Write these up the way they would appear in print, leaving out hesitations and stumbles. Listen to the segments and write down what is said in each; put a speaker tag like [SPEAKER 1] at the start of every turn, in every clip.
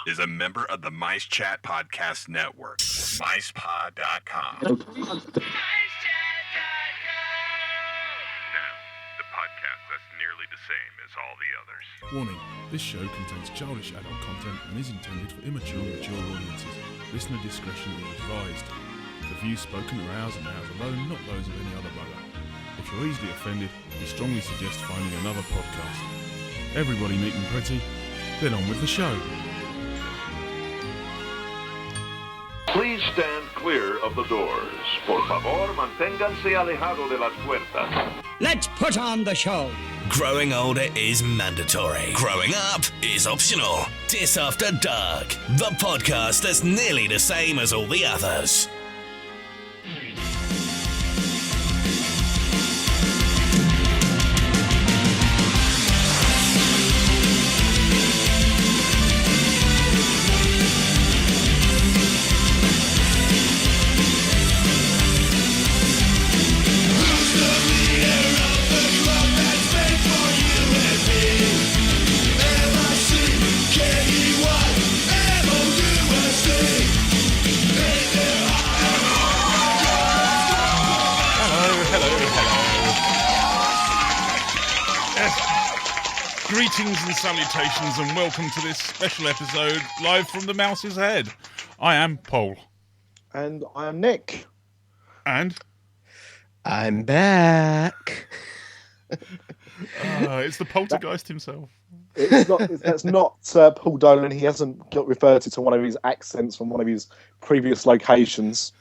[SPEAKER 1] is a member of the MiceChat Podcast Network. MicePod.com. Now, the podcast that's nearly the same as all the others.
[SPEAKER 2] Warning, this show contains childish adult content and is intended for immature and mature audiences. Listener discretion is advised. The views spoken are ours and ours alone, not those of any other blogger. If you're easily offended, we strongly suggest finding another podcast. Everybody neat and pretty, then on with the show.
[SPEAKER 3] Please stand clear of the doors. Por favor, manténganse alejado de las puertas.
[SPEAKER 4] Let's put on the show.
[SPEAKER 5] Growing older is mandatory. Growing up is optional. Dis After Dark, the podcast that's nearly the same as all the others.
[SPEAKER 2] Greetings and salutations and welcome to this special episode live from the Mouse's Head. I am Paul.
[SPEAKER 6] And I am Nick.
[SPEAKER 2] And?
[SPEAKER 7] I'm back.
[SPEAKER 2] It's the poltergeist himself.
[SPEAKER 6] That's not Paul Dolan. He hasn't got referred to one of his accents from one of his previous locations,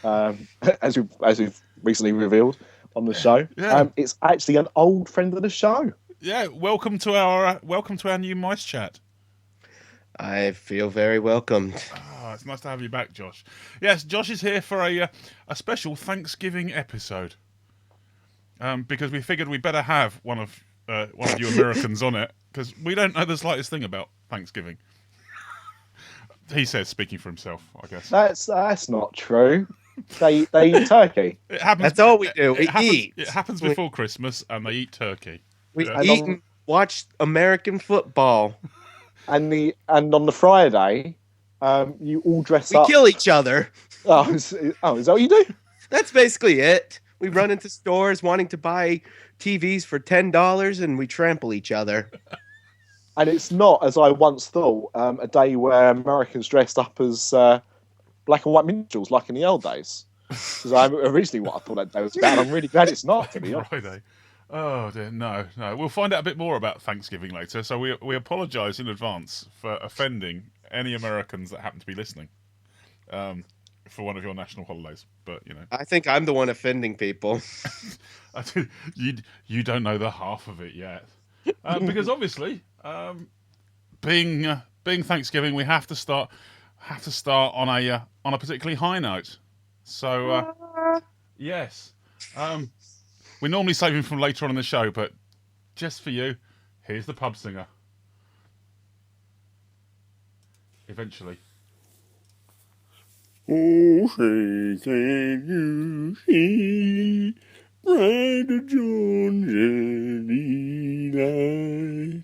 [SPEAKER 6] as we've recently revealed on the show.
[SPEAKER 2] Yeah.
[SPEAKER 6] It's actually an old friend of the show.
[SPEAKER 2] Yeah, welcome to our new MiceChat.
[SPEAKER 7] I feel very welcomed.
[SPEAKER 2] Oh, it's nice to have you back, Josh. Yes, Josh is here for a special Thanksgiving episode. Because we figured we better have one of you Americans on it, because we don't know the slightest thing about Thanksgiving. He says, speaking for himself, I guess.
[SPEAKER 6] That's not true. They eat turkey.
[SPEAKER 2] It happens.
[SPEAKER 7] That's all we do. We eat.
[SPEAKER 2] It happens before Christmas, and they eat turkey.
[SPEAKER 7] We eat and watch American football.
[SPEAKER 6] And on the Friday, you all dress up.
[SPEAKER 7] We kill each other.
[SPEAKER 6] Oh, is that what you do?
[SPEAKER 7] That's basically it. We run into stores wanting to buy TVs for $10 and we trample each other.
[SPEAKER 6] And it's not, as I once thought, a day where Americans dressed up as black and white minstrels like in the old days. Because originally what I thought that day was about. I'm really glad it's not, to be honest.
[SPEAKER 2] Friday. Oh dear, no. We'll find out a bit more about Thanksgiving later. So we apologise in advance for offending any Americans that happen to be listening for one of your national holidays. But you know,
[SPEAKER 7] I think I'm the one offending people.
[SPEAKER 2] You don't know the half of it yet, because obviously, being Thanksgiving, we have to start on a particularly high note. So yes. We normally save him from later on in the show, but just for you, here's the pub singer. Eventually.
[SPEAKER 8] Oh, say, can you see Brother Jones and Eli?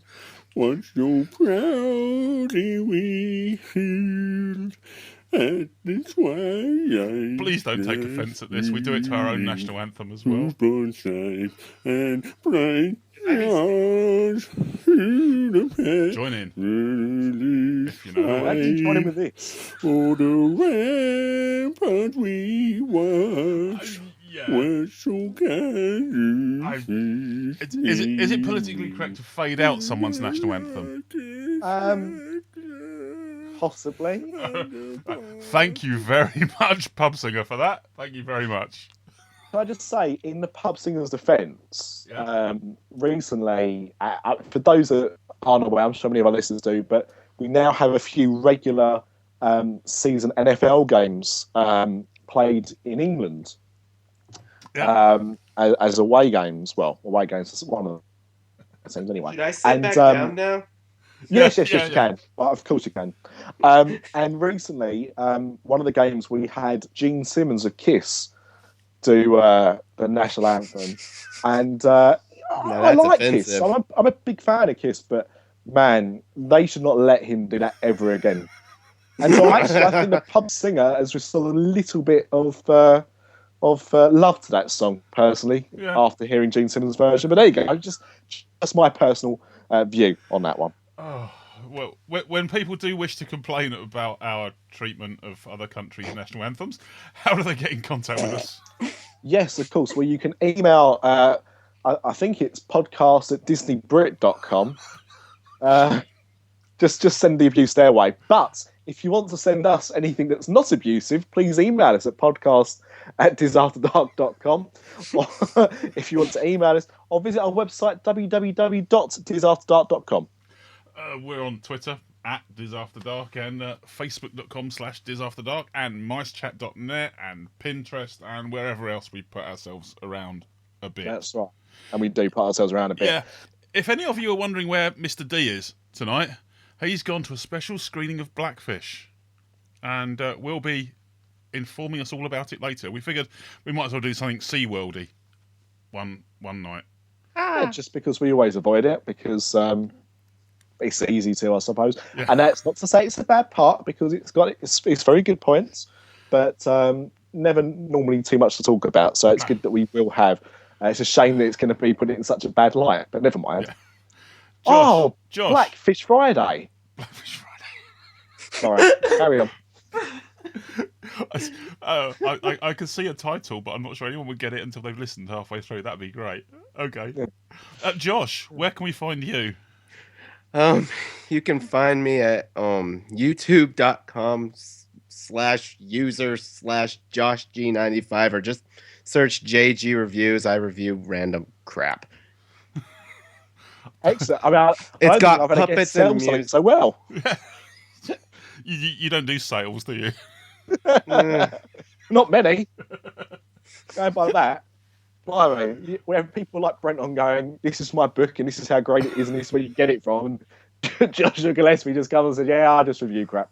[SPEAKER 8] What so proudly we hailed at the twilight.
[SPEAKER 2] Please don't take offence at this. We do it to our own national anthem as well.
[SPEAKER 8] And bright stars through the past.
[SPEAKER 2] Join in. If you know.
[SPEAKER 6] Why did you join in with this?
[SPEAKER 8] Oh, the rampart we watch. We're so kind.
[SPEAKER 2] Is it politically correct to fade out someone's national anthem?
[SPEAKER 6] Possibly.
[SPEAKER 2] Thank you very much, pub singer, for that. Thank you very much.
[SPEAKER 6] Can I just say, in the pub singer's defence, recently, for those that aren't aware, I'm sure many of our listeners do, but we now have a few regular season NFL games played in England as away games. Well, away games is one of the things anyway.
[SPEAKER 7] Should I sit back down now?
[SPEAKER 6] Yes, you can. Well, of course you can. And recently, one of the games we had Gene Simmons of Kiss do the national anthem, and I like
[SPEAKER 7] offensive.
[SPEAKER 6] Kiss. I'm a big fan of Kiss, but man, they should not let him do that ever again. And so actually, I think the pub singer has restored a little bit of love to that song, personally, after hearing Gene Simmons' version. But there you go. Just my personal view on that one.
[SPEAKER 2] Oh, well, when people do wish to complain about our treatment of other countries' national anthems, how do they get in contact with us?
[SPEAKER 6] Yes, of course. Well, you can email, I think it's podcast@DisneyBrit.com. Just send the abuse their way. But if you want to send us anything that's not abusive, please email us at podcast@DisAfterDark.com. Or if you want to email us, or visit our website, www.DisAfterDark.com.
[SPEAKER 2] We're on Twitter @DisAfterDark and Facebook.com/DisAfterDark and MiceChat.net and Pinterest and wherever else we put ourselves around a bit.
[SPEAKER 6] That's right. And we do put ourselves around a bit.
[SPEAKER 2] Yeah. If any of you are wondering where Mr. D is tonight, he's gone to a special screening of Blackfish, and we'll be informing us all about it later. We figured we might as well do something SeaWorldy one night.
[SPEAKER 6] Yeah, just because we always avoid it, because it's easy to, I suppose.
[SPEAKER 2] Yeah.
[SPEAKER 6] And that's not to say it's a bad part, because it's very good points, but never normally too much to talk about. So it's good that we will have. It's a shame that it's going to be put in such a bad light, but never mind. Yeah. Josh. Blackfish Friday.
[SPEAKER 2] Blackfish Friday.
[SPEAKER 6] Sorry, carry on.
[SPEAKER 2] I can see a title, but I'm not sure anyone would get it until they've listened halfway through. That'd be great. Okay. Yeah. Josh, where can we find you?
[SPEAKER 7] You can find me at youtube.com/user/JoshG95, or just search JG Reviews. I review random crap.
[SPEAKER 6] Excellent. I mean,
[SPEAKER 7] it's got puppets and music
[SPEAKER 6] so well.
[SPEAKER 2] You don't do sales, do you?
[SPEAKER 6] Not many. Going by that. Blimey, we have people like Brent on going, this is my book and this is how great it is and this is where you get it from. And Joshua Gillespie just comes and said, yeah, I just review crap.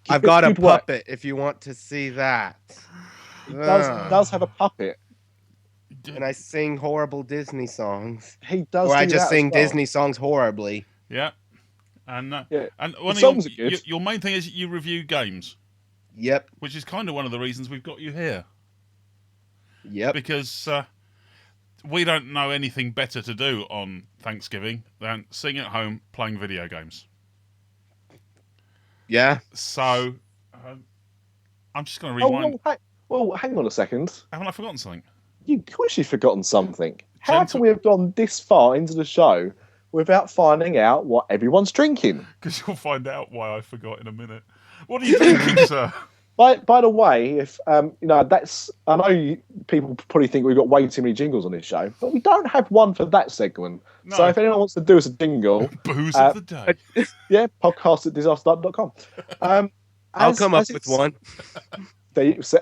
[SPEAKER 7] I've got a puppet if you want to see that.
[SPEAKER 6] He does have a puppet.
[SPEAKER 7] And I sing horrible Disney songs.
[SPEAKER 6] He does.
[SPEAKER 7] Or I just sing Disney songs horribly.
[SPEAKER 2] Yeah. And and one
[SPEAKER 6] songs are good.
[SPEAKER 2] Your main thing is you review games.
[SPEAKER 7] Yep.
[SPEAKER 2] Which is kind of one of the reasons we've got you here.
[SPEAKER 7] Yep.
[SPEAKER 2] Because we don't know anything better to do on Thanksgiving than sitting at home playing video games.
[SPEAKER 7] Yeah.
[SPEAKER 2] So I'm just going to rewind.
[SPEAKER 6] Well, hang on a second.
[SPEAKER 2] Haven't I forgotten something?
[SPEAKER 6] Of course you've forgotten something. How can we have gone this far into the show without finding out what everyone's drinking?
[SPEAKER 2] Because you'll find out why I forgot in a minute. What are you drinking, sir?
[SPEAKER 6] By the way, if that's, I know people probably think we've got way too many jingles on this show, but we don't have one for that segment. No. So if anyone wants to do us a jingle,
[SPEAKER 2] booze of the day,
[SPEAKER 6] yeah, podcast@DisAfterDark.com.
[SPEAKER 7] I'll come up with one.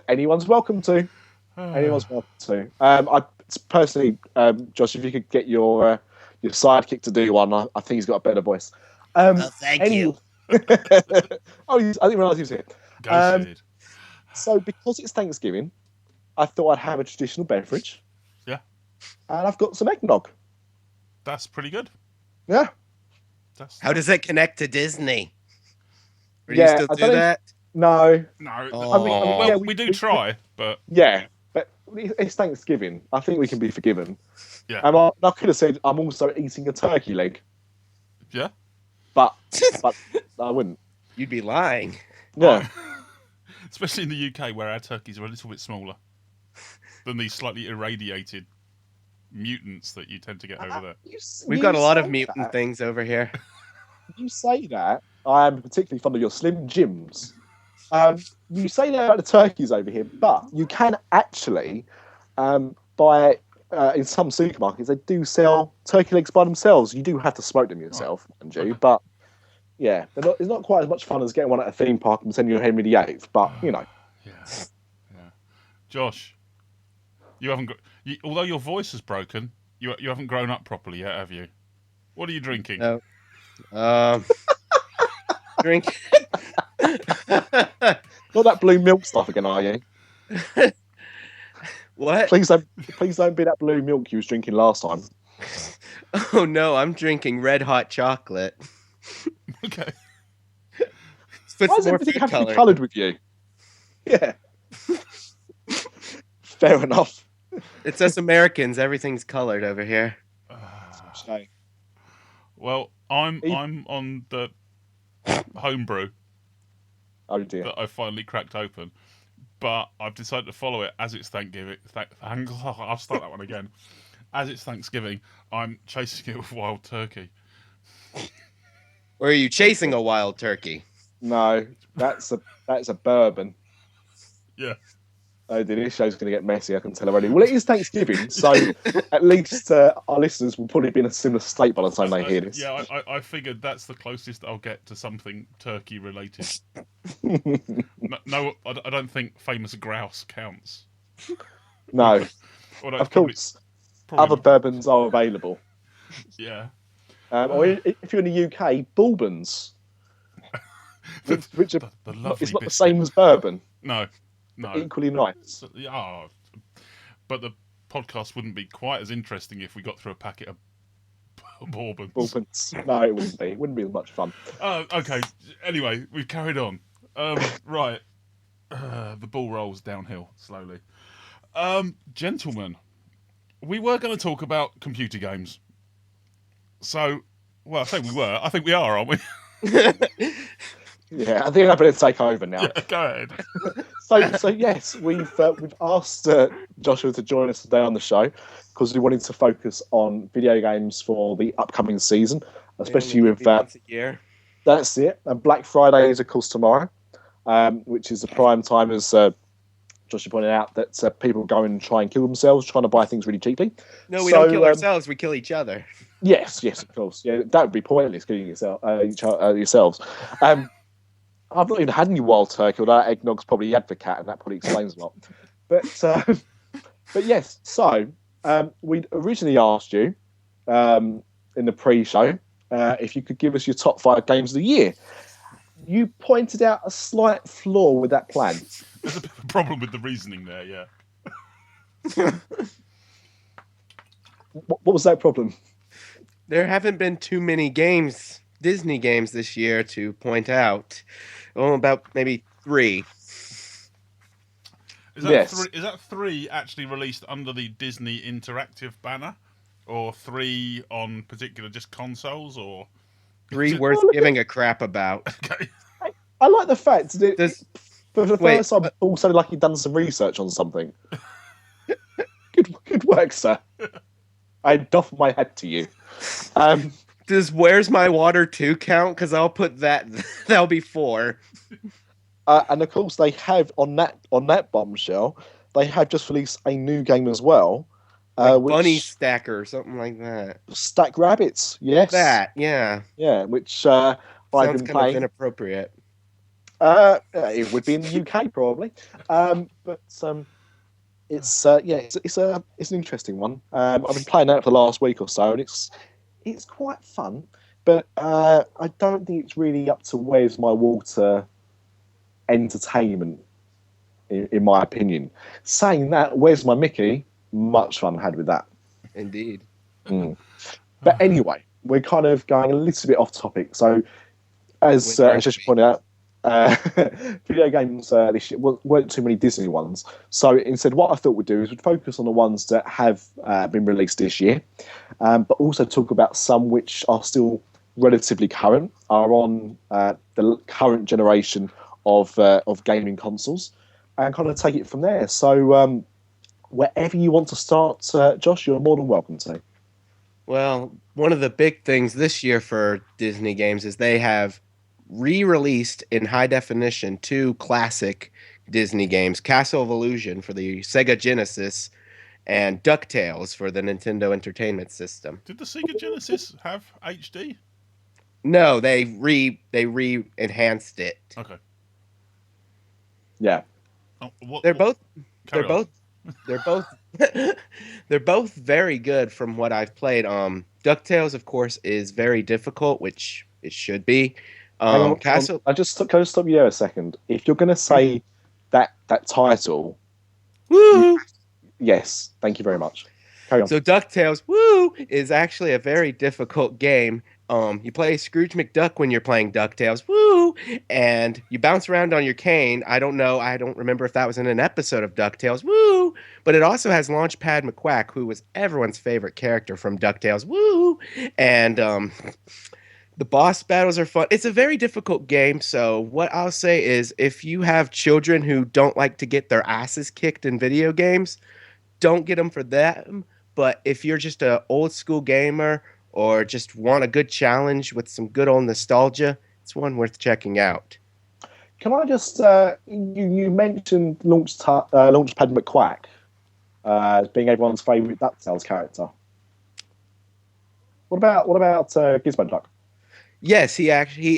[SPEAKER 6] Anyone's welcome to. Anyone's welcome to. I personally, Josh, if you could get your sidekick to do one, I think he's got a better voice.
[SPEAKER 7] Thank you.
[SPEAKER 6] I didn't realise he was here. So because it's Thanksgiving, I thought I'd have a traditional beverage.
[SPEAKER 2] Yeah.
[SPEAKER 6] And I've got some eggnog.
[SPEAKER 2] That's pretty good.
[SPEAKER 6] Yeah.
[SPEAKER 7] How does it connect to Disney? Do you still do that?
[SPEAKER 6] No.
[SPEAKER 2] No. We do try, but...
[SPEAKER 6] Yeah, but it's Thanksgiving. I think we can be forgiven.
[SPEAKER 2] Yeah.
[SPEAKER 6] And I could have said I'm also eating a turkey leg.
[SPEAKER 2] Yeah.
[SPEAKER 6] But I wouldn't.
[SPEAKER 7] You'd be lying.
[SPEAKER 6] Yeah.
[SPEAKER 2] Especially in the UK, where our turkeys are a little bit smaller than these slightly irradiated mutants that you tend to get over there.
[SPEAKER 7] We've got a lot of mutant things over here.
[SPEAKER 6] You say that. I am particularly fond of your Slim Jims. You say that about the turkeys over here, but you can actually buy in some supermarkets. They do sell turkey legs by themselves. You do have to smoke them yourself, mind you, but yeah, it's not quite as much fun as getting one at a theme park and pretending you're Henry VIII. But you know,
[SPEAKER 2] yeah. Josh, you haven't got. Although your voice is broken, you haven't grown up properly yet, have you? What are you drinking?
[SPEAKER 7] Drink.
[SPEAKER 6] Not that blue milk stuff again, are you?
[SPEAKER 7] What?
[SPEAKER 6] Please don't be that blue milk you was drinking last time.
[SPEAKER 7] Oh no, I'm drinking red hot chocolate.
[SPEAKER 2] Okay.
[SPEAKER 7] Put
[SPEAKER 6] Why
[SPEAKER 7] some
[SPEAKER 6] does
[SPEAKER 7] more
[SPEAKER 6] everything
[SPEAKER 7] food
[SPEAKER 6] have to be
[SPEAKER 7] coloring.
[SPEAKER 6] coloured with you? Yeah. Fair enough.
[SPEAKER 7] It's us Americans. Everything's colored over here.
[SPEAKER 6] So,
[SPEAKER 2] Well, I'm on the homebrew
[SPEAKER 6] oh dear.
[SPEAKER 2] that I finally cracked open, but I've decided to follow it as it's Thanksgiving. I'll start that one again. As it's Thanksgiving, I'm chasing it with wild turkey.
[SPEAKER 7] Or are you chasing a wild turkey?
[SPEAKER 6] No, that's a bourbon.
[SPEAKER 2] Yeah.
[SPEAKER 6] Oh dear, this show's going to get messy, I can tell already. Well, it is Thanksgiving, so at least our listeners will probably be in a similar state by the time they hear this.
[SPEAKER 2] Yeah, I figured that's the closest I'll get to something turkey related. No, I don't think famous grouse counts.
[SPEAKER 6] No,
[SPEAKER 2] Although
[SPEAKER 6] of
[SPEAKER 2] it's probably-
[SPEAKER 6] course,
[SPEAKER 2] probably
[SPEAKER 6] other
[SPEAKER 2] not.
[SPEAKER 6] bourbons are available.
[SPEAKER 2] Yeah.
[SPEAKER 6] Or if you're in the UK, bourbons, which are,
[SPEAKER 2] the lovely
[SPEAKER 6] it's not the
[SPEAKER 2] biscuit.
[SPEAKER 6] same as bourbon,
[SPEAKER 2] No.
[SPEAKER 6] equally nice.
[SPEAKER 2] Oh, but the podcast wouldn't be quite as interesting if we got through a packet of bourbons.
[SPEAKER 6] Bourbons. No, it wouldn't be. It wouldn't be as much fun.
[SPEAKER 2] Oh, okay. Anyway, we've carried on. Right. The ball rolls downhill slowly. Gentlemen, we were going to talk about computer games. So, well, I think we were. I think we are, aren't we?
[SPEAKER 6] Yeah, I think I better take over now.
[SPEAKER 2] Yeah, go ahead.
[SPEAKER 6] So yes, we've asked Joshua to join us today on the show because we wanted to focus on video games for the upcoming season, especially with
[SPEAKER 7] once a year.
[SPEAKER 6] That's it. And Black Friday is of course tomorrow, which is the prime time, as Joshua pointed out, that people go and try and kill themselves trying to buy things really cheaply.
[SPEAKER 7] No, we don't kill ourselves. We kill each other.
[SPEAKER 6] Yes, of course. Yeah, that would be pointless killing yourselves. I've not even had any wild turkey, although eggnog's probably had for cat, and that probably explains a lot. But yes, so we'd originally asked you in the pre-show if you could give us your top 5 games of the year. You pointed out a slight flaw with that plan.
[SPEAKER 2] There's a bit of a problem with the reasoning there, yeah.
[SPEAKER 6] What was that problem?
[SPEAKER 7] There haven't been too many games, Disney games this year to point out. Oh, about maybe 3.
[SPEAKER 2] Is that
[SPEAKER 6] Yes.
[SPEAKER 2] is that 3 actually released under the Disney Interactive banner? Or 3 on particular just consoles? Or
[SPEAKER 7] 3 worth giving a crap about.
[SPEAKER 2] Okay.
[SPEAKER 6] I like the fact that for the
[SPEAKER 7] Wait,
[SPEAKER 6] first time, Paul sounded like he'd done some research on something. Good work, sir. I doff my hat to you.
[SPEAKER 7] Does Where's My Water 2 count? Because I'll put that. That'll be 4.
[SPEAKER 6] And of course, they have on that bombshell, they have just released a new game as well. Which,
[SPEAKER 7] Bunny Stacker or something like that.
[SPEAKER 6] Stack Rabbits, yes.
[SPEAKER 7] That, yeah.
[SPEAKER 6] Yeah, which I've
[SPEAKER 7] Sounds
[SPEAKER 6] been
[SPEAKER 7] kind
[SPEAKER 6] playing.
[SPEAKER 7] of inappropriate.
[SPEAKER 6] It would be in the UK probably, but it's an interesting one. I've been playing that for the last week or so, and it's quite fun. But I don't think it's really up to Where's My Water entertainment, in my opinion. Saying that, Where's My Mickey? Much fun had with that.
[SPEAKER 7] Indeed.
[SPEAKER 6] But anyway, we're kind of going a little bit off topic. So, as just pointed out, video games this year weren't too many Disney ones. So instead, what I thought we'd do is we'd focus on the ones that have been released this year, but also talk about some which are still relatively current, are on the current generation of gaming consoles, and kind of take it from there. So wherever you want to start, Josh, you're more than welcome to.
[SPEAKER 7] Well, one of the big things this year for Disney games is they have re-released in high definition 2 classic Disney games, Castle of Illusion for the Sega Genesis and DuckTales for the Nintendo Entertainment System.
[SPEAKER 2] Did the Sega Genesis have HD?
[SPEAKER 7] No, they re-enhanced it.
[SPEAKER 2] Okay.
[SPEAKER 6] Yeah.
[SPEAKER 2] Oh,
[SPEAKER 7] They're both
[SPEAKER 2] Carry on.
[SPEAKER 7] they're both very good from what I've played. DuckTales, of course, is very difficult, which it should be.
[SPEAKER 6] Hang on,
[SPEAKER 7] Castle.
[SPEAKER 6] can I just stop you there a second? If you're going to say that title,
[SPEAKER 7] Woo!
[SPEAKER 6] yes, thank you very much. Carry on.
[SPEAKER 7] So DuckTales, woo, is actually a very difficult game. You play Scrooge McDuck when you're playing DuckTales, woo, and you bounce around on your cane. I don't remember if that was in an episode of DuckTales, woo, but it also has Launchpad McQuack, who was everyone's favorite character from DuckTales, woo, and the boss battles are fun. It's a very difficult game, so what I'll say is if you have children who don't like to get their asses kicked in video games, don't get them for them, but if you're just an old school gamer or just want a good challenge with some good old nostalgia, it's one worth checking out.
[SPEAKER 6] Can I just you mentioned Launchpad McQuack as being everyone's favourite DuckTales character. What about Gizmo Duck?
[SPEAKER 7] Yes, he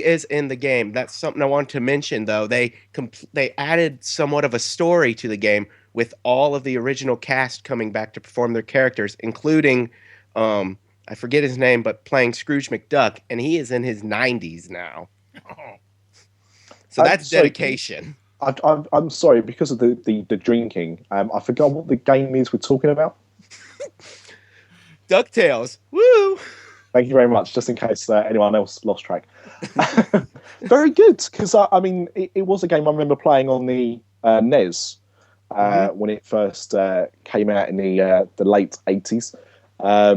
[SPEAKER 7] is in the game. That's something I want to mention, though. They added somewhat of a story to the game with all of the original cast coming back to perform their characters, including I forget his name, but playing Scrooge McDuck, and he is in his 90s now. So that's dedication.
[SPEAKER 6] I'm sorry, because of the drinking, I forgot what the game is we're talking about.
[SPEAKER 7] DuckTales, woo!
[SPEAKER 6] Thank you very much, just in case anyone else lost track. Very good, because I mean, it was a game I remember playing on the NES when it first came out in the late 80s. I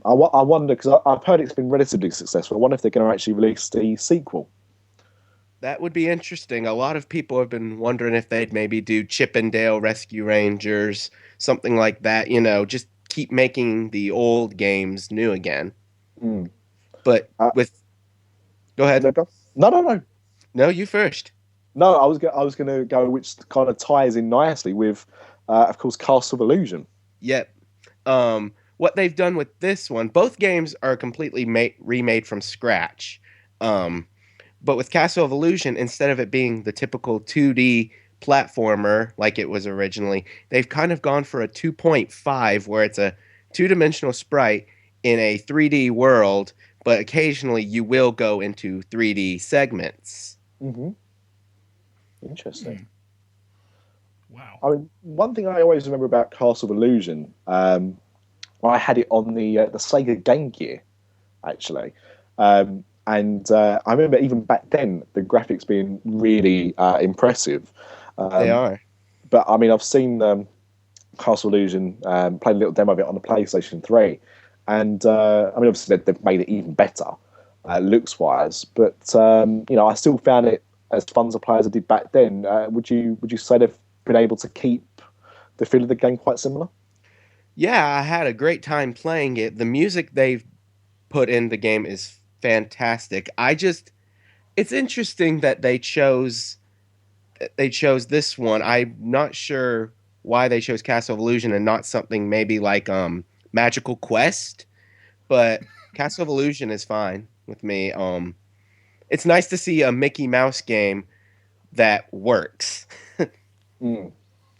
[SPEAKER 6] wonder, because I've heard it's been relatively successful. I wonder if they're going to actually release the sequel.
[SPEAKER 7] That would be interesting. A lot of people have been wondering if they'd maybe do Chip and Dale Rescue Rangers, something like that, just keep making the old games new again. But go ahead.
[SPEAKER 6] No.
[SPEAKER 7] No, you first.
[SPEAKER 6] No, I was going to go, which kind of ties in nicely with, of course, Castle of Illusion.
[SPEAKER 7] Yep. What they've done with this one, both games are completely remade from scratch. But with Castle of Illusion, instead of it being the typical 2D platformer like it was originally, they've kind of gone for a 2.5 where it's a two-dimensional sprite in a 3D world, but occasionally you will go into 3D segments.
[SPEAKER 6] Mm-hmm. Interesting.
[SPEAKER 2] Wow.
[SPEAKER 6] I mean, one thing I always remember about Castle of Illusion, I had it on the Sega Game Gear, actually. And I remember even back then, the graphics being really impressive.
[SPEAKER 7] They are.
[SPEAKER 6] But, I mean, I've seen Castle of Illusion, played a little demo of it on the PlayStation 3. And, I mean, obviously, they've made it even better, looks-wise. But, I still found it as fun as a player as I did back then. Would you say they've been able to keep the feel of the game quite similar?
[SPEAKER 7] Yeah, I had a great time playing it. The music they've put in the game is fantastic. It's interesting that they chose this one. I'm not sure why they chose Castle of Illusion and not something maybe like Magical Quest, but Castle of Illusion is fine with me. It's nice to see a Mickey Mouse game that works.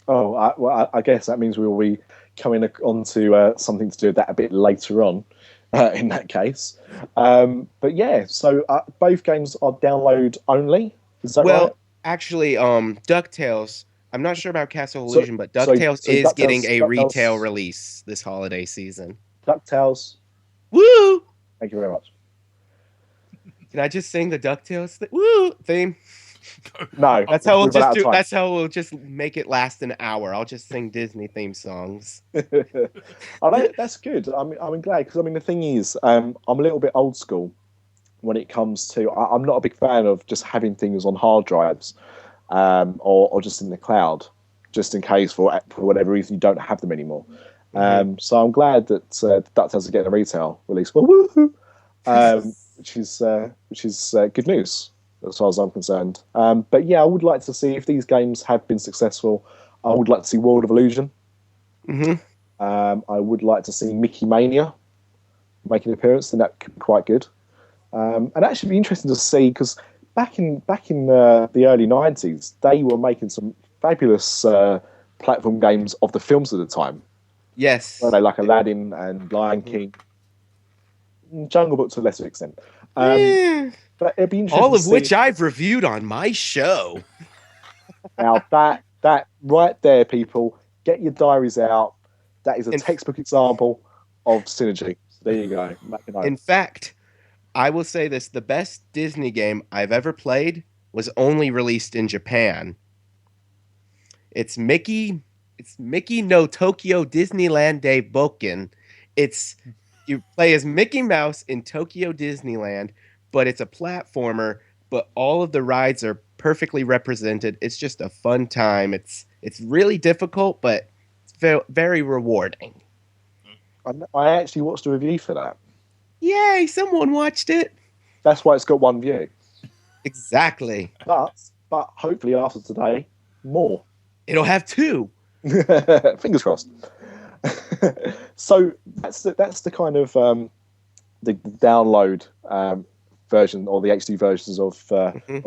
[SPEAKER 6] Oh, I guess that means we will be coming on to something to do with that a bit later on. In that case, but yeah, so both games are download only. Is that right? Well,
[SPEAKER 7] actually, DuckTales. I'm not sure about Castle of Illusion, but DuckTales is getting a retail release this holiday season.
[SPEAKER 6] DuckTales.
[SPEAKER 7] Woo!
[SPEAKER 6] Thank you very much.
[SPEAKER 7] Can I just sing the DuckTales woo theme?
[SPEAKER 6] No,
[SPEAKER 7] that's how we'll just do. That's how we'll just make it last an hour. I'll just sing Disney theme songs.
[SPEAKER 6] That's good. I'm glad, because I mean the thing is, I'm a little bit old school when it comes to. I'm not a big fan of just having things on hard drives, or just in the cloud, just in case for whatever reason you don't have them anymore. So I'm glad that DuckTales are getting a retail release. Well, woohoo! Which is good news, as far as I'm concerned. But yeah, I would like to see, if these games have been successful, I would like to see World of Illusion. I would like to see Mickey Mania make an appearance, and that could be quite good. And actually be interesting to see, because back in the early 90s, they were making some fabulous platform games of the films at the time.
[SPEAKER 7] Yes.
[SPEAKER 6] They like Aladdin and Lion King. Jungle Book to a lesser extent. But it'd be interesting.
[SPEAKER 7] All of which I've reviewed on my show.
[SPEAKER 6] Now that right there, people, get your diaries out. That is a textbook example of synergy. There you go. Make a note.
[SPEAKER 7] In fact, I will say this: the best Disney game I've ever played was only released in Japan. It's Mickey no Tokyo Disneyland de Boken. You play as Mickey Mouse in Tokyo Disneyland, but it's a platformer, but all of the rides are perfectly represented. It's just a fun time. It's really difficult, but it's very, very rewarding.
[SPEAKER 6] I actually watched a review for that.
[SPEAKER 7] Yay, someone watched it.
[SPEAKER 6] That's why it's got one view.
[SPEAKER 7] Exactly.
[SPEAKER 6] But hopefully after today, more.
[SPEAKER 7] It'll have 2.
[SPEAKER 6] Fingers crossed. So that's the kind of the download version or the HD versions of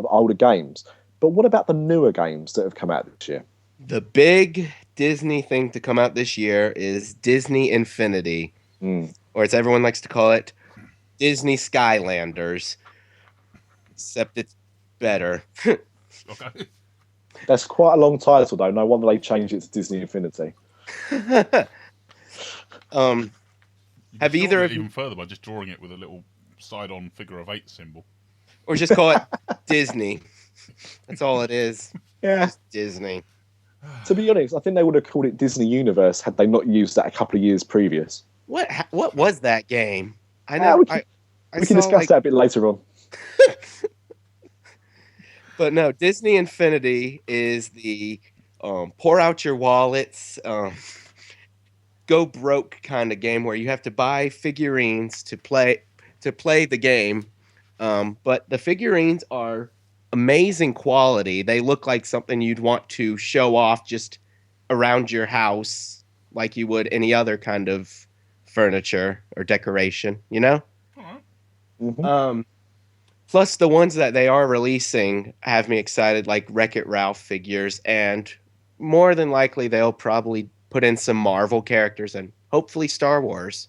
[SPEAKER 6] older games. But what about the newer games that have come out this year?
[SPEAKER 7] The big Disney thing to come out this year is Disney Infinity, or as everyone likes to call it, Disney Skylanders. Except it's better.
[SPEAKER 2] Okay.
[SPEAKER 6] That's quite a long title, though. No wonder they changed it to Disney Infinity.
[SPEAKER 7] Have either of you
[SPEAKER 2] even further by just drawing it with a little side-on figure of 8 symbol,
[SPEAKER 7] or just call it Disney? That's all it is.
[SPEAKER 6] Yeah,
[SPEAKER 7] just Disney.
[SPEAKER 6] To be honest, I think they would have called it Disney Universe had they not used that a couple of years previous.
[SPEAKER 7] What was that game? I know.
[SPEAKER 6] We can discuss that a bit later on.
[SPEAKER 7] But no, Disney Infinity is the pour out your wallets, go broke kind of game where you have to buy figurines to play the game. But the figurines are amazing quality. They look like something you'd want to show off just around your house like you would any other kind of furniture or decoration, you know?
[SPEAKER 6] Mm-hmm.
[SPEAKER 7] Plus, the ones that they are releasing have me excited, like Wreck-It Ralph figures, and more than likely they'll probably put in some Marvel characters and hopefully Star Wars.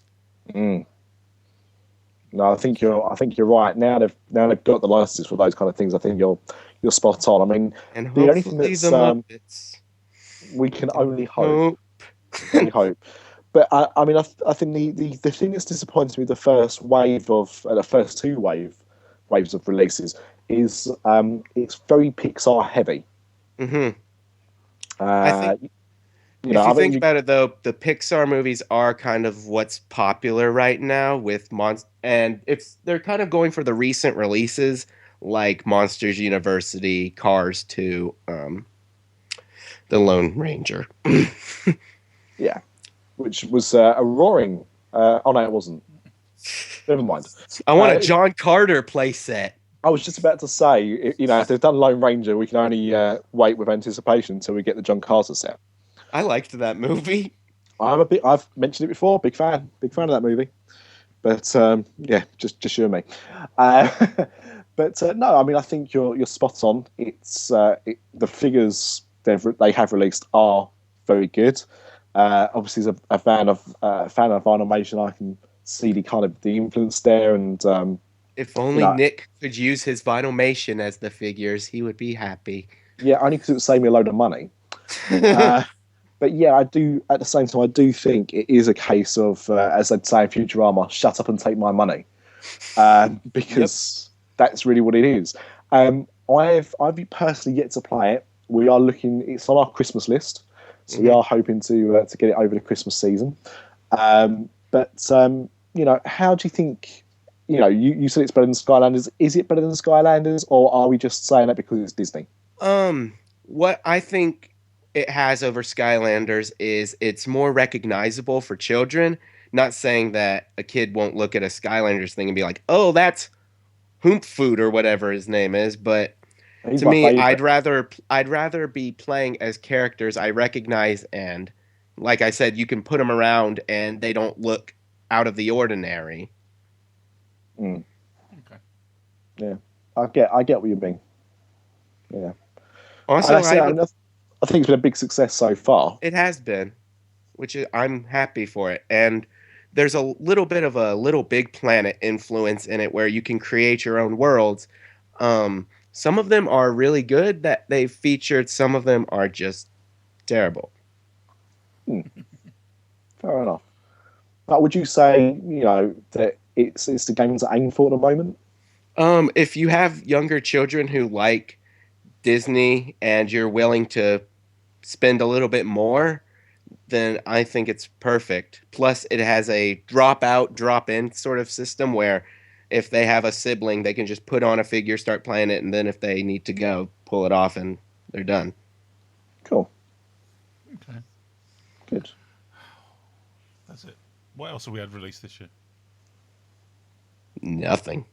[SPEAKER 6] No, I think you're right. Now they've got the licenses for those kind of things. I think you're spot on. I mean,
[SPEAKER 7] And
[SPEAKER 6] the only thing
[SPEAKER 7] hopefully
[SPEAKER 6] that's
[SPEAKER 7] the Muppets.
[SPEAKER 6] we can only hope. Only hope. But I mean, I think the thing that's disappointed me the first wave of the first 2 waves of releases is it's very Pixar heavy.
[SPEAKER 7] Mm-hmm. I think if you think about it, though, the Pixar movies are kind of what's popular right now with and they're kind of going for the recent releases like Monsters University, Cars 2, The Lone Ranger.
[SPEAKER 6] Yeah, which was a roaring. Oh no, it wasn't. Never mind.
[SPEAKER 7] I want a John Carter playset.
[SPEAKER 6] I was just about to say, if they've done Lone Ranger, we can only wait with anticipation until we get the John Carter set.
[SPEAKER 7] I liked that movie.
[SPEAKER 6] I've mentioned it before. Big fan of that movie. But yeah, just you and me. But no, I mean, I think you're spot on. It's the figures they have released are very good. Obviously, as a fan of animation, I can see the influence there. And
[SPEAKER 7] if only Nick could use his Vinylmation as the figures, he would be happy.
[SPEAKER 6] Yeah, only because it would save me a load of money. But yeah, I do. At the same time, I do think it is a case of, as they'd say in Futurama, shut up and take my money, because that's really what it is. I've personally yet to play it. We are looking. It's on our Christmas list, so we are hoping to get it over the Christmas season. But how do you think? You said it's better than Skylanders. Is it better than Skylanders, or are we just saying that because it's Disney?
[SPEAKER 7] What I think it has over Skylanders is it's more recognizable for children. Not saying that a kid won't look at a Skylanders thing and be like, "Oh, that's Hoomp Food" or whatever his name is. But to me, I'd rather be playing as characters I recognize, and like I said, you can put them around and they don't look out of the ordinary.
[SPEAKER 6] Okay. Yeah, I get what you mean. Yeah.
[SPEAKER 7] Also,
[SPEAKER 6] I think it's been a big success so far.
[SPEAKER 7] It has been, which I'm happy for it. And there's a little bit of a Little Big Planet influence in it where you can create your own worlds. Some of them are really good that they've featured. Some of them are just terrible.
[SPEAKER 6] Fair enough. But would you say, that it's the game to aim for at the moment?
[SPEAKER 7] If you have younger children who like Disney and you're willing to spend a little bit more, then I think it's perfect. Plus, it has a drop out, drop in sort of system where if they have a sibling, they can just put on a figure, start playing it, and then if they need to go, pull it off, and they're done.
[SPEAKER 6] Cool.
[SPEAKER 2] Okay.
[SPEAKER 6] Good.
[SPEAKER 2] That's it. What else have we had released this year?
[SPEAKER 7] Nothing.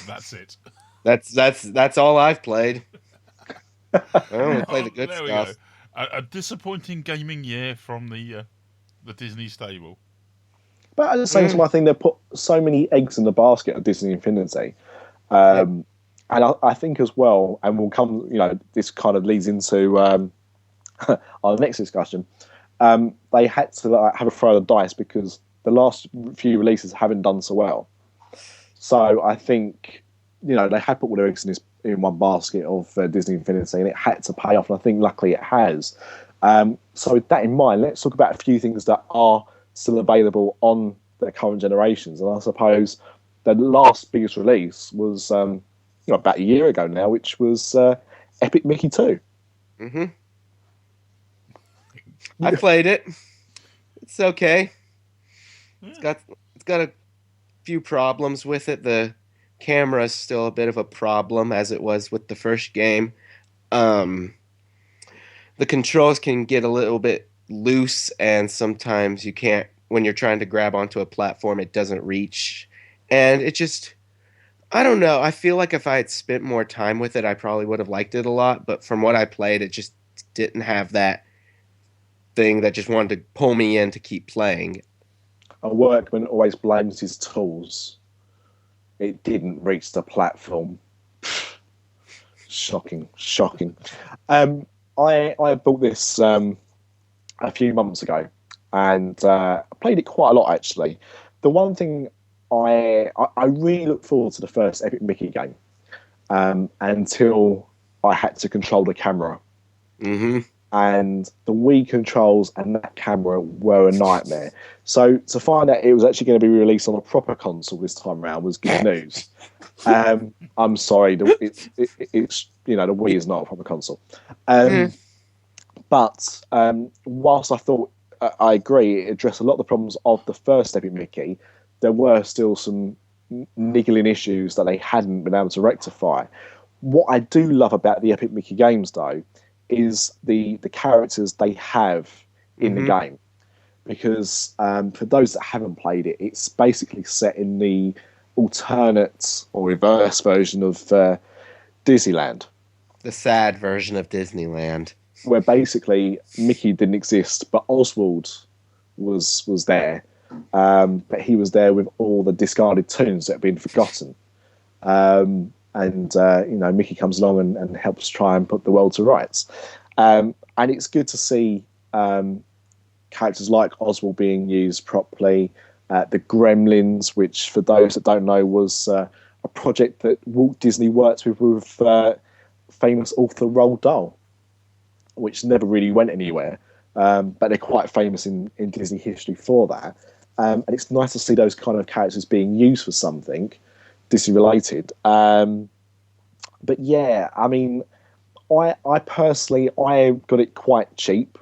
[SPEAKER 2] That's it.
[SPEAKER 7] That's all I've played. I only play the good
[SPEAKER 2] there
[SPEAKER 7] stuff.
[SPEAKER 2] We go. A disappointing gaming year from the Disney stable.
[SPEAKER 6] But at the same time, I think they put so many eggs in the basket of Disney Infinity. And I think as well, and we'll come, this kind of leads into our next discussion. They had to have a throw of the dice because the last few releases haven't done so well. So I think, they had put all their eggs in one basket of Disney Infinity, and it had to pay off. And I think luckily it has. So with that in mind, let's talk about a few things that are still available on the current generations. And I suppose the last biggest release was about a year ago now, which was Epic Mickey 2.
[SPEAKER 7] Mm-hmm. I played it. It's okay. It's got a few problems with it. The camera's still a bit of a problem, as it was with the first game. The controls can get a little bit loose, and sometimes you can't, when you're trying to grab onto a platform, it doesn't reach. And it just, I don't know. I feel like if I had spent more time with it, I probably would have liked it a lot. But from what I played, it just didn't have that thing that just wanted to pull me in to keep playing.
[SPEAKER 6] A workman always blames his tools. It didn't reach the platform. Shocking. I bought this a few months ago, and I played it quite a lot, actually. The one thing I really look forward to the first Epic Mickey game until I had to control the camera.
[SPEAKER 7] Mm-hmm.
[SPEAKER 6] And the Wii controls and that camera were a nightmare. So to find out it was actually going to be released on a proper console this time around was good news. I'm sorry, it's the Wii is not a proper console. But whilst I thought I agree, it addressed a lot of the problems of the first Epic Mickey, there were still some niggling issues that they hadn't been able to rectify. What I do love about the Epic Mickey games, though, is the characters they have in the game. Because for those that haven't played it, it's basically set in the alternate or reverse version of Disneyland.
[SPEAKER 7] The sad version of Disneyland.
[SPEAKER 6] Where basically Mickey didn't exist, but Oswald was there. But he was there with all the discarded tunes that have been forgotten. And Mickey comes along and helps try and put the world to rights. And it's good to see characters like Oswald being used properly. The Gremlins, which for those that don't know was a project that Walt Disney worked with famous author Roald Dahl, which never really went anywhere. But they're quite famous in Disney history for that. And it's nice to see those kind of characters being used for something Disney related. But yeah, I mean, I personally got it quite cheap.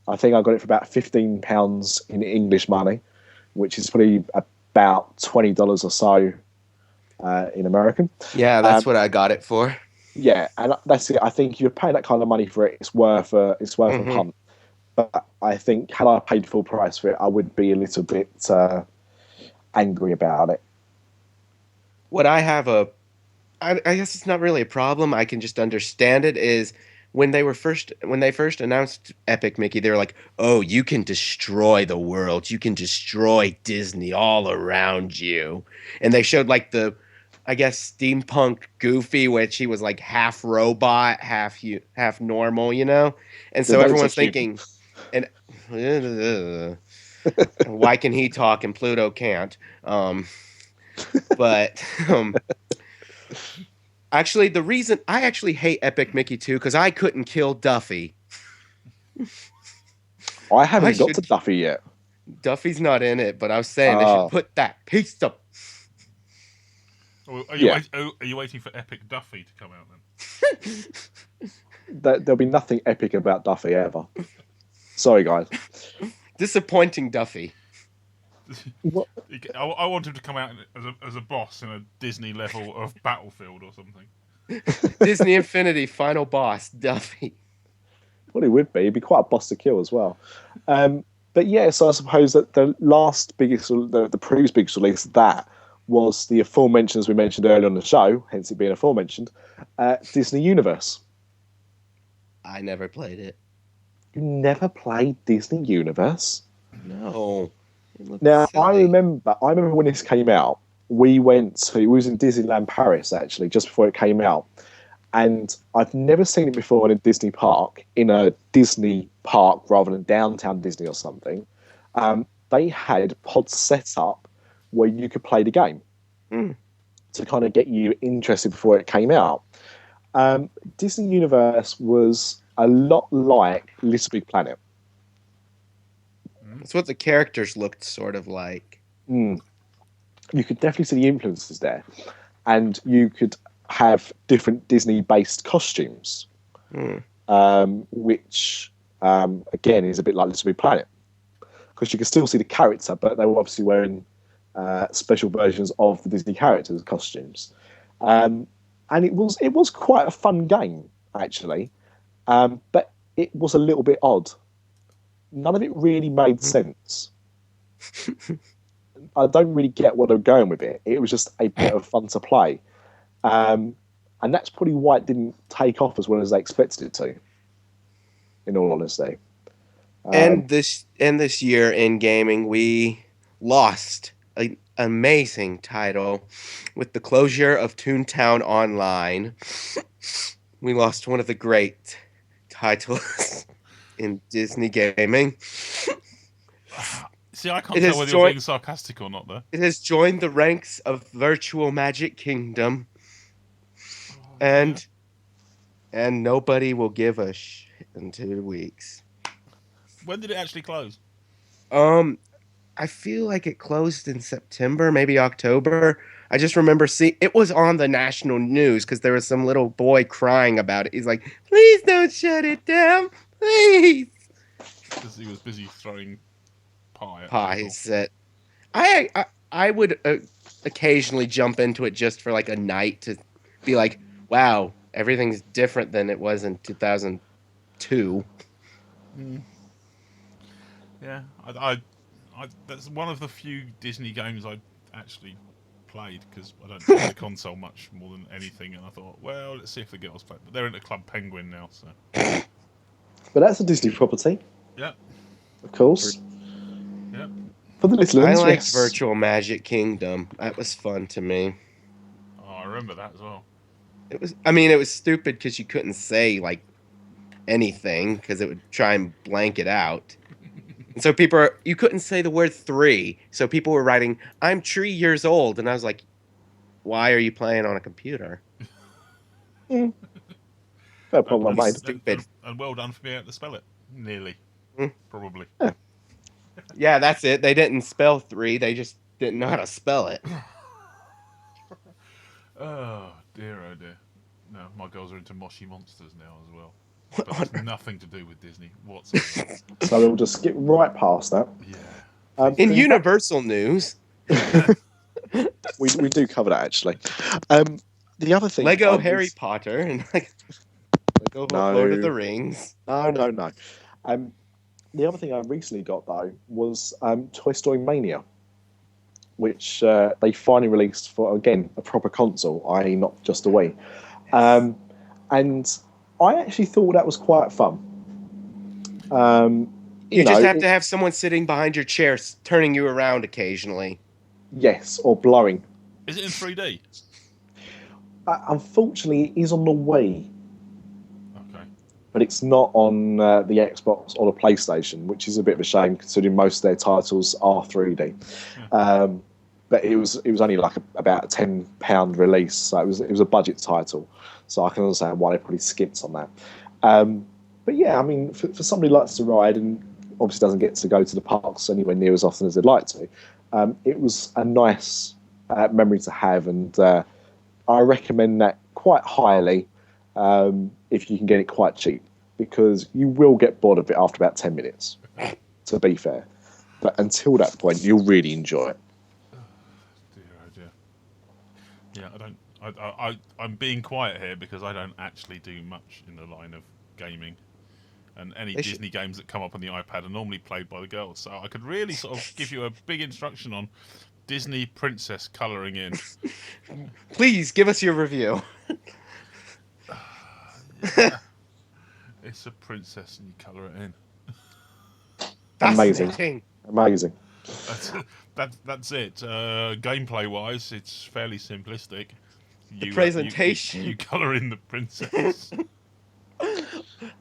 [SPEAKER 6] I think I got it for about £15 in English money, which is probably about $20 or so in American.
[SPEAKER 7] Yeah, that's what I got it for.
[SPEAKER 6] Yeah, and that's it. I think if you're paying that kind of money for it, it's worth a punt. But I think had I paid full price for it, I would be a little bit angry about it.
[SPEAKER 7] What I have I guess it's not really a problem. I can just understand it. Is when they first announced Epic Mickey, they were like, "Oh, you can destroy the world. You can destroy Disney all around you." And they showed like the, I guess, steampunk Goofy, which he was like half robot, half normal, And so everyone's thinking, and why can he talk and Pluto can't? But actually, the reason I actually hate Epic Mickey 2 because I couldn't kill Duffy.
[SPEAKER 6] I haven't got to Duffy yet.
[SPEAKER 7] Duffy's not in it, but I was saying they should put that piece up.
[SPEAKER 2] Are you waiting for Epic Duffy to come out then?
[SPEAKER 6] There'll be nothing epic about Duffy ever. Sorry, guys.
[SPEAKER 7] Disappointing Duffy.
[SPEAKER 2] I want him to come out as a boss in a Disney level of Battlefield or something.
[SPEAKER 7] Disney Infinity final boss, Duffy.
[SPEAKER 6] Well, he would be. He'd be quite a boss to kill as well. But yeah, so I suppose that the last biggest, the previous biggest release of that was the aforementioned, as we mentioned earlier on the show, hence it being aforementioned, Disney Universe.
[SPEAKER 7] I never played it.
[SPEAKER 6] You never played Disney Universe?
[SPEAKER 7] No.
[SPEAKER 6] Now,
[SPEAKER 7] silly.
[SPEAKER 6] I remember when this came out, we was in Disneyland Paris, actually, just before it came out. And I've never seen it before in a Disney park, in a Disney park rather than downtown Disney or something. They had pods set up where you could play the game to kind of get you interested before it came out. Disney Universe was a lot like Little Big Planet.
[SPEAKER 7] That's what the characters looked sort of like.
[SPEAKER 6] You could definitely see the influences there. And you could have different Disney-based costumes, which, again, is a bit like Little Big Planet. Because you can still see the character, but they were obviously wearing special versions of the Disney characters' costumes. And it was quite a fun game, actually. But it was a little bit odd. None of it really made sense. I don't really get what they're going with it. It was just a bit of fun to play. And that's probably why it didn't take off as well as they expected it to, in all honesty.
[SPEAKER 7] And this year in gaming, we lost an amazing title with the closure of Toontown Online. We lost one of the great titles in Disney gaming.
[SPEAKER 2] See, I can't tell whether you're being sarcastic or not there.
[SPEAKER 7] It has joined the ranks of Virtual Magic Kingdom. And nobody will give a shit in 2 weeks.
[SPEAKER 2] When did it actually close?
[SPEAKER 7] I feel like it closed in September, maybe October. I just remember seeing it was on the national news because there was some little boy crying about it. He's like, "Please don't shut it down, please."
[SPEAKER 2] Because he was busy throwing pies.
[SPEAKER 7] I would occasionally jump into it just for like a night to be like, wow, everything's different than it was in 2002.
[SPEAKER 2] Yeah, I that's one of the few Disney games I actually played because I don't play the console much more than anything, and I thought, well, let's see if the girls play. But they're into Club Penguin now, so.
[SPEAKER 6] But that's a Disney property.
[SPEAKER 2] Yeah.
[SPEAKER 6] Of course.
[SPEAKER 2] Yeah.
[SPEAKER 6] For the little ones,
[SPEAKER 7] I liked
[SPEAKER 6] yes.
[SPEAKER 7] Virtual Magic Kingdom. That was fun to me.
[SPEAKER 2] Oh, I remember that as well.
[SPEAKER 7] It was stupid because you couldn't say like anything because it would try and blank it out. And so you couldn't say the word 3. So people were writing, "I'm 3 years old." And I was like, why are you playing on a computer?
[SPEAKER 6] Fair problem, mate.
[SPEAKER 7] Stupid.
[SPEAKER 2] And well done for being able to spell it. Nearly. Probably.
[SPEAKER 7] Yeah, that's it. They didn't spell 3. They just didn't know how to spell it.
[SPEAKER 2] Oh, dear, oh, dear. No, my girls are into Moshi Monsters now as well. But it's nothing to do with Disney whatsoever.
[SPEAKER 6] So we'll just skip right past that.
[SPEAKER 2] Yeah.
[SPEAKER 7] In Universal news,
[SPEAKER 6] we do cover that actually. The other thing,
[SPEAKER 7] Lego Harry Potter and like Lego Lord of the Rings.
[SPEAKER 6] No. The other thing I recently got though was Toy Story Mania, which they finally released for again a proper console, i.e., not just a Wii. And I actually thought that was quite fun.
[SPEAKER 7] You just have to have someone sitting behind your chair, turning you around occasionally.
[SPEAKER 6] Yes, or blowing.
[SPEAKER 2] Is it in 3D?
[SPEAKER 6] Unfortunately, it is on the Wii.
[SPEAKER 2] Okay.
[SPEAKER 6] But it's not on the Xbox or the PlayStation, which is a bit of a shame considering most of their titles are 3D. Yeah. But it was only like about a £10 release, so it was a budget title. So I can understand why they probably skipped on that. But yeah, I mean, for somebody who likes to ride and obviously doesn't get to go to the parks anywhere near as often as they'd like to. It was a nice memory to have, and I recommend that quite highly if you can get it quite cheap, because you will get bored of it after about 10 minutes, to be fair. But until that point, you'll really enjoy it.
[SPEAKER 2] Yeah, I'm being quiet here because I don't actually do much in the line of gaming, and any Disney games that come up on the iPad are normally played by the girls. So I could really sort of give you a big instruction on Disney princess colouring in.
[SPEAKER 7] Please give us your review.
[SPEAKER 2] Yeah. It's a princess and you colour it in.
[SPEAKER 6] Amazing.
[SPEAKER 2] That's it. Gameplay wise, it's fairly simplistic.
[SPEAKER 7] The presentation.
[SPEAKER 2] You colour in the princess.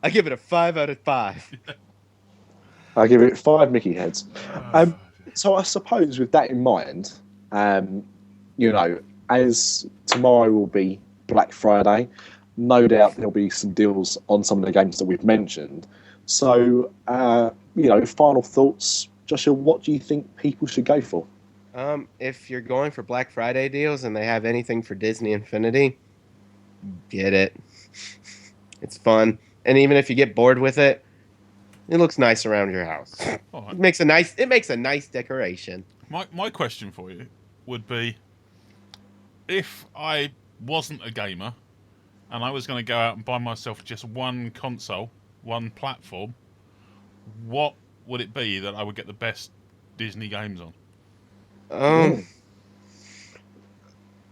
[SPEAKER 7] I give it a 5 out of 5.
[SPEAKER 6] I give it 5 Mickey heads. So I suppose with that in mind, as tomorrow will be Black Friday, no doubt there'll be some deals on some of the games that we've mentioned. So, final thoughts. Joshua, what do you think people should go for?
[SPEAKER 7] If you're going for Black Friday deals and they have anything for Disney Infinity, get it. It's fun. And even if you get bored with it, it looks nice around your house.
[SPEAKER 2] Right.
[SPEAKER 7] It makes a nice decoration.
[SPEAKER 2] My question for you would be, if I wasn't a gamer and I was going to go out and buy myself just one console, one platform, what would it be that I would get the best Disney games on?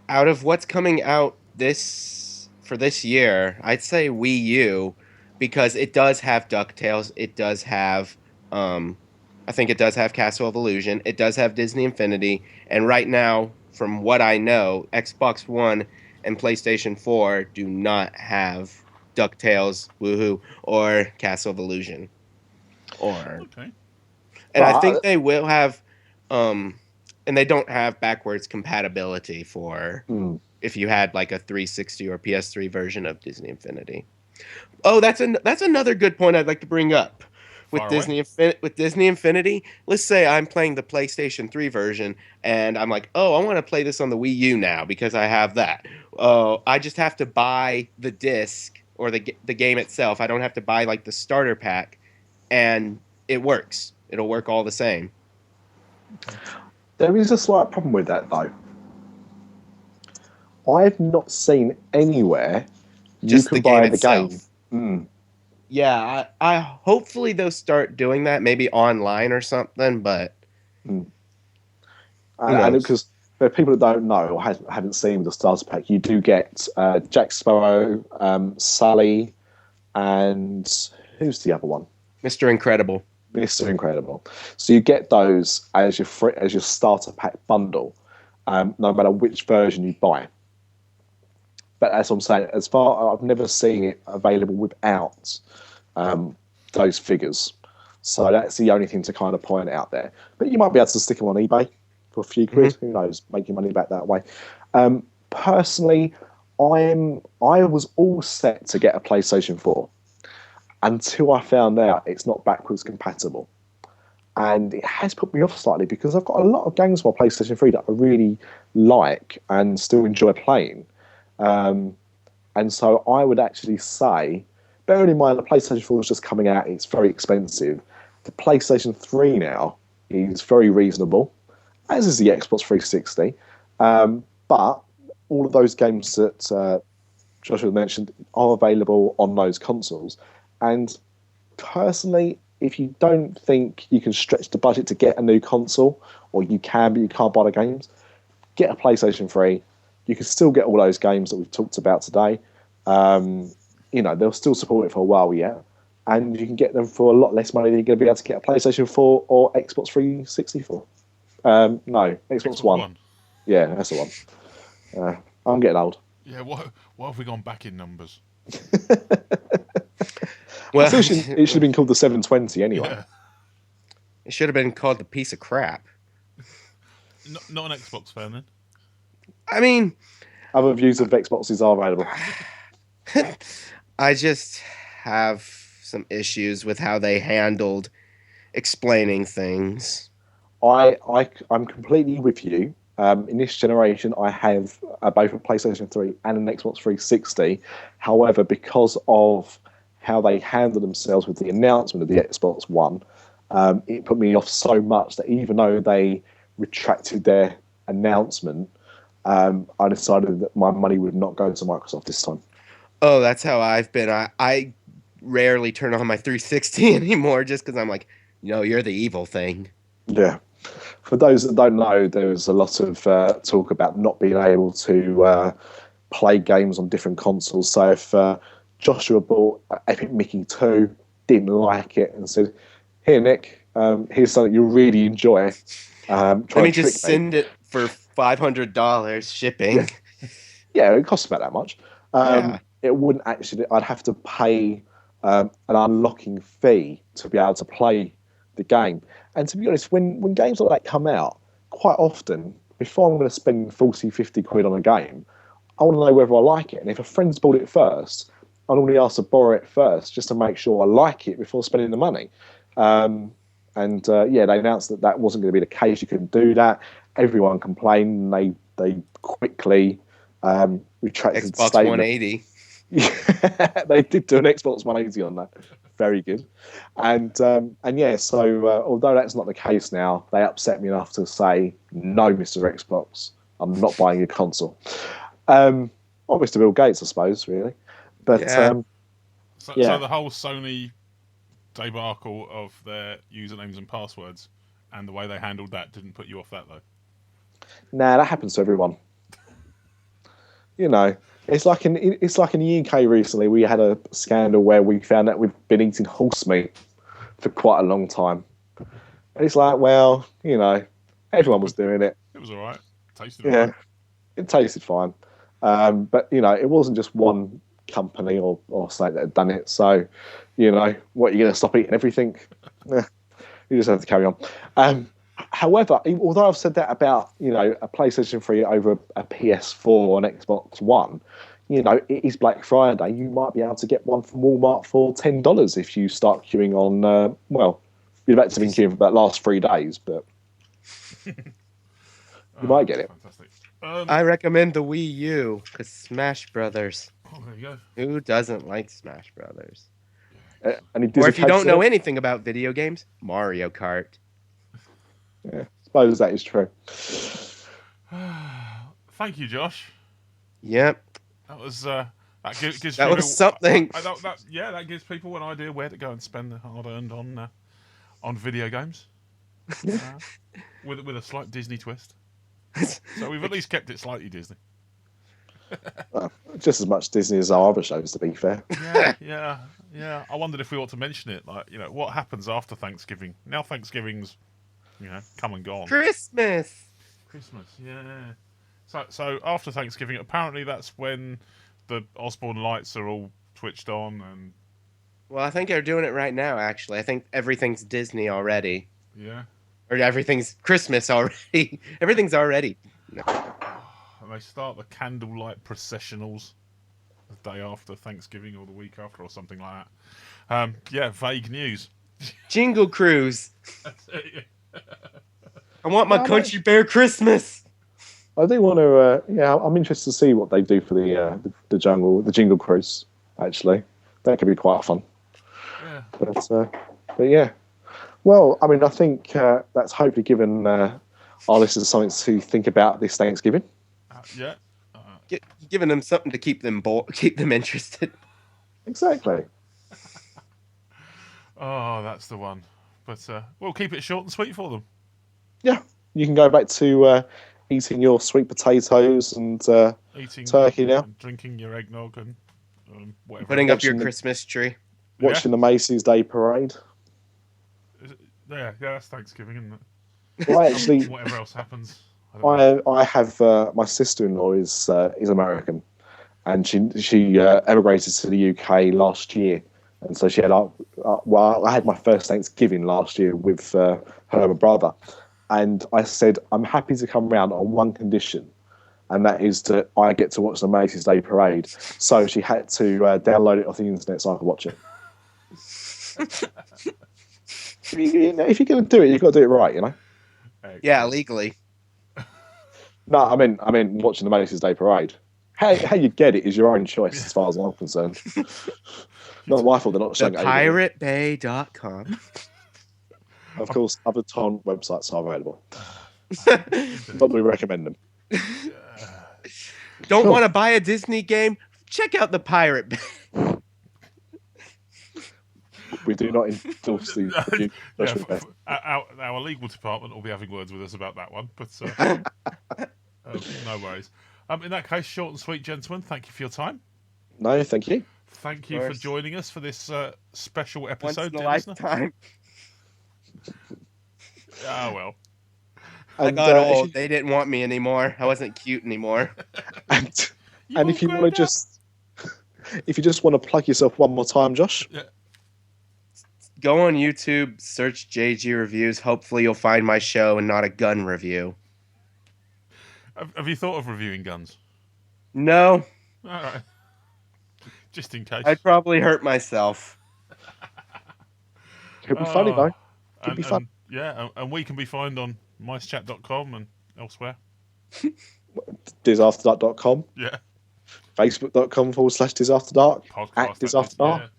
[SPEAKER 7] Out of what's coming out for this year, I'd say Wii U, because it does have DuckTales. It does have, I think it does have Castle of Illusion. It does have Disney Infinity. And right now, from what I know, Xbox One and PlayStation 4 do not have DuckTales, Woohoo, or Castle of Illusion.
[SPEAKER 2] Okay.
[SPEAKER 7] And I think they will have, and they don't have backwards compatibility for if you had like a 360 or PS3 version of Disney Infinity. Oh, that's another good point I'd like to bring up with Disney Infinity. Let's say I'm playing the PlayStation 3 version, and I'm like, oh, I want to play this on the Wii U now because I have that. I just have to buy the disc or the game itself. I don't have to buy like the starter pack, and it works. It'll work all the same.
[SPEAKER 6] There is a slight problem with that, though. I've not seen anywhere
[SPEAKER 7] just
[SPEAKER 6] you can buy the
[SPEAKER 7] itself.
[SPEAKER 6] game.
[SPEAKER 7] Yeah, I hopefully they'll start doing that, maybe online or something, but...
[SPEAKER 6] And because for people that don't know or haven't seen the starter pack, you do get Jack Sparrow, Sully, and who's the other one?
[SPEAKER 7] Mr. Incredible.
[SPEAKER 6] Mr. Incredible. So you get those as your starter pack bundle, no matter which version you buy. But as I'm saying, I've never seen it available without those figures. So that's the only thing to kind of point out there. But you might be able to stick them on eBay for a few quid. Who knows? Make your money back that way. Personally, I was all set to get a PlayStation 4 until I found out it's not backwards compatible. And it has put me off slightly because I've got a lot of games on my PlayStation 3 that I really like and still enjoy playing. And so I would actually say, bearing in mind the PlayStation 4 is just coming out, it's very expensive. The PlayStation 3 now is very reasonable, as is the Xbox 360. But all of those games that Joshua mentioned are available on those consoles. And personally, if you don't think you can stretch the budget to get a new console, or you can but you can't buy the games, get a PlayStation 3. You can still get all those games that we've talked about today. They'll still support it for a while yet. And you can get them for a lot less money than you're going to be able to get a PlayStation 4 or Xbox 360 for. No, Xbox One. Yeah, that's the one. I'm getting old.
[SPEAKER 2] Yeah, what have we gone back in numbers?
[SPEAKER 6] Well, it should have been called the 720 anyway. Yeah.
[SPEAKER 7] It should have been called the piece of crap.
[SPEAKER 2] Not an Xbox fan, then?
[SPEAKER 7] I mean...
[SPEAKER 6] Other views of Xboxes are available.
[SPEAKER 7] I just have some issues with how they handled explaining things.
[SPEAKER 6] I'm completely with you. In this generation, I have both a PlayStation 3 and an Xbox 360. However, because of how they handled themselves with the announcement of the Xbox One, it put me off so much that even though they retracted their announcement, I decided that my money would not go to Microsoft this time.
[SPEAKER 7] Oh, that's how I've been. I rarely turn on my 360 anymore just because I'm like, you're the evil thing.
[SPEAKER 6] Yeah. For those that don't know, there was a lot of talk about not being able to play games on different consoles. So if Joshua bought Epic Mickey 2, didn't like it, and said, "Here, Nick, here's something you'll really enjoy.
[SPEAKER 7] Let me just send it for $500 shipping."
[SPEAKER 6] Yeah, it costs about that much. It wouldn't actually. I'd have to pay an unlocking fee to be able to play the game. And to be honest, when games like that come out, quite often, before I'm going to spend 40, 50 quid on a game, I want to know whether I like it. And if a friend's bought it first, I'd only ask to borrow it first just to make sure I like it before spending the money. They announced that wasn't going to be the case. You couldn't do that. Everyone complained, and they quickly retracted
[SPEAKER 7] Xbox
[SPEAKER 6] statement.
[SPEAKER 7] 180.
[SPEAKER 6] Yeah, they did do an Xbox 180 on that. Very good. So although that's not the case now, they upset me enough to say, "No, Mr. Xbox, I'm not buying your console." Or Mr. Bill Gates, I suppose, really. But
[SPEAKER 2] So the whole Sony debacle of their usernames and passwords and the way they handled that didn't put you off that, though?
[SPEAKER 6] Nah, that happens to everyone. It's like in the UK recently, we had a scandal where we found out we've been eating horse meat for quite a long time. And it's like, well, everyone was doing it.
[SPEAKER 2] It was all right. Tasted all right.
[SPEAKER 6] It tasted fine. But, it wasn't just one company or something that had done it. So, what, you're going to stop eating everything? You just have to carry on. However, although I've said that about, a PlayStation 3 over a PS4 or an Xbox One, it is Black Friday. You might be able to get one from Walmart for $10 if you start queuing on, you've actually been queuing for about the last 3 days, but you might get it.
[SPEAKER 2] Fantastic.
[SPEAKER 7] I recommend the Wii U, because Smash Brothers.
[SPEAKER 2] Oh, there you go.
[SPEAKER 7] Who doesn't like Smash Brothers?
[SPEAKER 6] Or
[SPEAKER 7] if you don't know anything about video games, Mario Kart.
[SPEAKER 6] Yeah, I suppose that is true.
[SPEAKER 2] Thank you, Josh.
[SPEAKER 7] Yep.
[SPEAKER 2] That was that gives
[SPEAKER 7] that
[SPEAKER 2] people,
[SPEAKER 7] was something.
[SPEAKER 2] That gives people an idea where to go and spend their hard-earned on video games. With a slight Disney twist. So we've at least kept it slightly Disney.
[SPEAKER 6] Well, just as much Disney as our other shows, to be fair.
[SPEAKER 2] Yeah. I wondered if we ought to mention it. Like, what happens after Thanksgiving? Now Thanksgiving's, come and gone.
[SPEAKER 7] Christmas,
[SPEAKER 2] yeah. So after Thanksgiving, apparently that's when the Osborne lights are all twitched on and.
[SPEAKER 7] Well, I think they're doing it right now. Actually, I think everything's Disney already.
[SPEAKER 2] Yeah.
[SPEAKER 7] Or everything's Christmas already. Everything's already. No.
[SPEAKER 2] And they start the candlelight processionals the day after Thanksgiving or the week after or something like that. Vague news.
[SPEAKER 7] Jingle Cruise. I want my Country Bear Christmas.
[SPEAKER 6] I do want to. I'm interested to see what they do for the Jingle Cruise. Actually, that could be quite fun.
[SPEAKER 2] Yeah.
[SPEAKER 6] But yeah. Well, I mean, I think that's hopefully given our listeners something to think about this Thanksgiving.
[SPEAKER 7] Giving them something to keep them interested.
[SPEAKER 6] Exactly.
[SPEAKER 7] Oh,
[SPEAKER 2] that's the one. But we'll keep it short and sweet for them.
[SPEAKER 6] Yeah, you can go back to eating your sweet potatoes and
[SPEAKER 2] eating
[SPEAKER 6] turkey now.
[SPEAKER 2] And drinking your eggnog and whatever.
[SPEAKER 7] Putting up your Christmas tree.
[SPEAKER 6] Watching the Macy's Day Parade.
[SPEAKER 2] Yeah, that's Thanksgiving, isn't it?
[SPEAKER 6] Well, actually,
[SPEAKER 2] whatever else happens.
[SPEAKER 6] I have my sister-in-law is American, and she emigrated to the UK last year, and so she had I had my first Thanksgiving last year with her and my brother, and I said I'm happy to come round on one condition, and that is that I get to watch the Macy's Day Parade. So she had to download it off the internet so I could watch it. If you're going to do it, you've got to do it right, you know.
[SPEAKER 7] Yeah, legally.
[SPEAKER 6] No, I mean, watching the Macy's Day Parade. How you get it is your own choice, as far as I'm concerned. Not my fault. They're not showing
[SPEAKER 7] ThePirateBay.com.
[SPEAKER 6] Of course, other Ton websites are available. But we recommend them.
[SPEAKER 7] Don't want to buy a Disney game? Check out the Pirate Bay.
[SPEAKER 6] We do not endorse the
[SPEAKER 2] our legal department will be having words with us about that one, but no worries. In that case, short and sweet, gentlemen, thank you for your time.
[SPEAKER 6] No, thank you.
[SPEAKER 2] Thank you for joining us for this special episode.
[SPEAKER 7] Once in a lifetime.
[SPEAKER 2] Ah, well.
[SPEAKER 7] I got old. They didn't want me anymore. I wasn't cute anymore.
[SPEAKER 6] And if you want to just want to plug yourself one more time, Josh.
[SPEAKER 2] Yeah.
[SPEAKER 7] Go on YouTube, search JG Reviews. Hopefully you'll find my show and not a gun review.
[SPEAKER 2] Have you thought of reviewing guns?
[SPEAKER 7] No.
[SPEAKER 2] All right. Just in case.
[SPEAKER 7] I'd probably hurt myself.
[SPEAKER 6] Could be funny, though. Could be fun.
[SPEAKER 2] And we can be found on MiceChat.com and elsewhere.
[SPEAKER 6] DisAfterDark.com.
[SPEAKER 2] Yeah.
[SPEAKER 6] Facebook.com/DisAfterDark.
[SPEAKER 2] Podcast
[SPEAKER 6] DisAfterDark.
[SPEAKER 2] Yeah.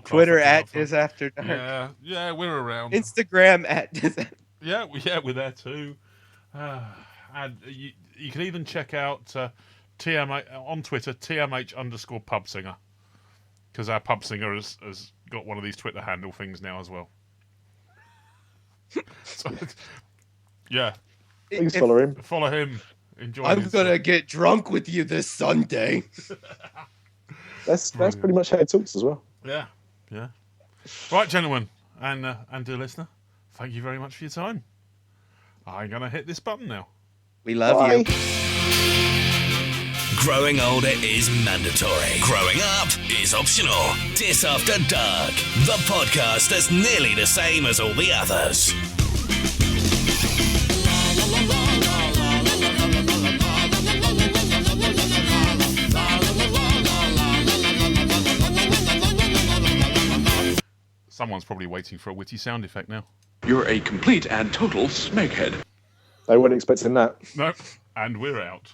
[SPEAKER 7] Twitter @DisAfterDark.
[SPEAKER 2] Yeah, we're around.
[SPEAKER 7] Instagram @DisAfterDark.
[SPEAKER 2] Yeah, we're there too. And you can even check out TMH on Twitter, TMH_pubsinger, because our pub singer has got one of these Twitter handle things now as well. So, yeah.
[SPEAKER 6] Please follow him.
[SPEAKER 2] Follow him. Enjoy.
[SPEAKER 7] I'm gonna get drunk with you this Sunday.
[SPEAKER 6] That's pretty much how it talks as well.
[SPEAKER 2] Yeah. Right, gentlemen, and dear listener, thank you very much for your time. I'm gonna hit this button now.
[SPEAKER 7] We love you.
[SPEAKER 5] Growing older is mandatory. Growing up is optional. Dis After Dark, the podcast that's nearly the same as all the others.
[SPEAKER 2] Someone's probably waiting for a witty sound effect now.
[SPEAKER 9] You're a complete and total smeghead.
[SPEAKER 6] They weren't expecting that.
[SPEAKER 2] Nope. And we're out.